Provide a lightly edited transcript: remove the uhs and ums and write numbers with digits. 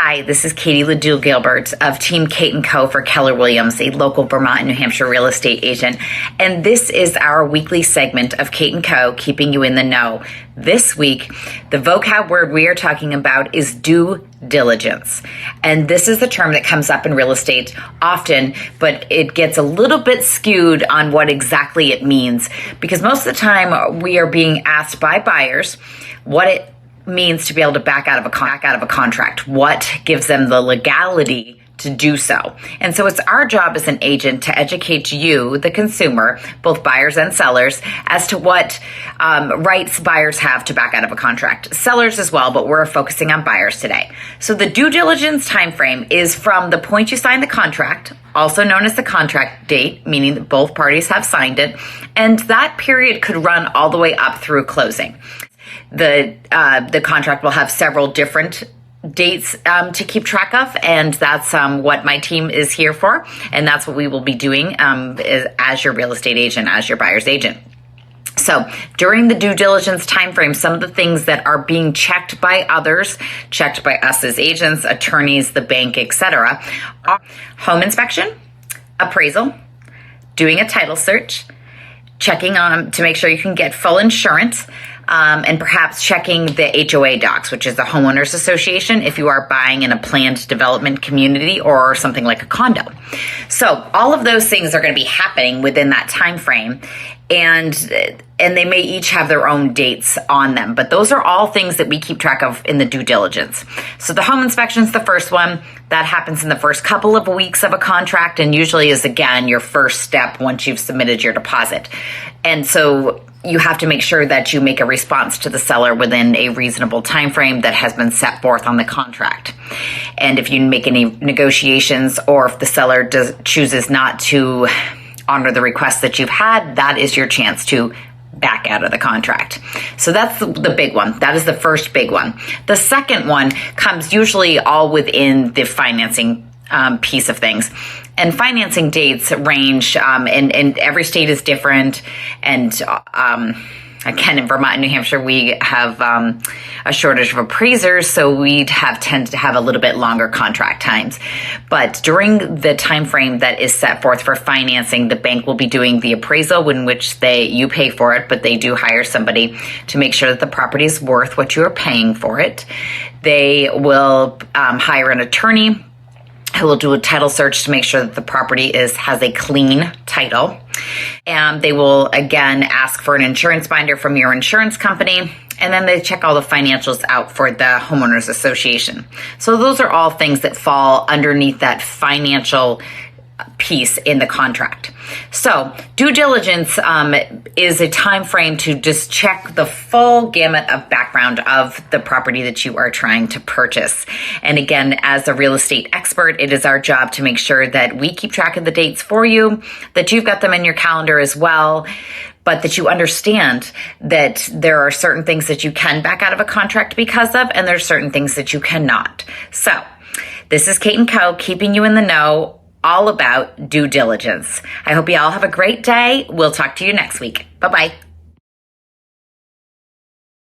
Hi, this is Katie Ledoux Gilbert of Team Kate & Co. for Keller Williams, a local Vermont and New Hampshire real estate agent. And this is our weekly segment of Kate & Co. keeping you in the know. This week, the vocab word we are talking about is due diligence. And this is the term that comes up in real estate often, but it gets a little bit skewed on what exactly it means, because most of the time we are being asked by buyers what it means to be able to back out of a contract, what gives them the legality to do so. And so it's our job as an agent to educate you, the consumer, both buyers and sellers, as to what rights buyers have to back out of a contract. Sellers as well, but we're focusing on buyers today. So the due diligence time frame is from the point you sign the contract, also known as the contract date, meaning that both parties have signed it, and that period could run all the way up through closing. The contract will have several different dates to keep track of, and that's what my team is here for, and that's what we will be doing as your real estate agent, as your buyer's agent. So during the due diligence timeframe, some of the things that are being checked by others, checked by us as agents, attorneys, the bank, etc., are home inspection, appraisal, doing a title search, checking on to make sure you can get full insurance, and perhaps checking the HOA docs, which is the homeowners association, if you are buying in a planned development community or something like a condo. So all of those things are going to be happening within that time frame, and they may each have their own dates on them, but those are all things that we keep track of in the due diligence. So the home inspection is the first one. That happens in the first couple of weeks of a contract, and usually is, again, your first step once you've submitted your deposit. And so you have to make sure that you make a response to the seller within a reasonable time frame that has been set forth on the contract. And if you make any negotiations, or if the seller chooses not to honor the request that you've had, that is your chance to back out of the contract. So that's the big one. That is the first big one. The second one comes usually all within the financing piece of things. And financing dates range, and every state is different. And again, in Vermont and New Hampshire, we have a shortage of appraisers, so we tend to have a little bit longer contract times. But during the time frame that is set forth for financing, the bank will be doing the appraisal, in which you pay for it, but they do hire somebody to make sure that the property is worth what you are paying for it. They will hire an attorney who will do a title search to make sure that the property has a clean title. And they will, again, ask for an insurance binder from your insurance company. And then they check all the financials out for the homeowners association. So those are all things that fall underneath that financial piece in the contract. So due diligence is a time frame to just check the full gamut of background of the property that you are trying to purchase. And again, as a real estate expert, it is our job to make sure that we keep track of the dates for you, that you've got them in your calendar as well, but that you understand that there are certain things that you can back out of a contract because of, and there's certain things that you cannot. So this is Kate & Co. keeping you in the know all about due diligence. I hope you all have a great day. We'll talk to you next week. Bye-bye.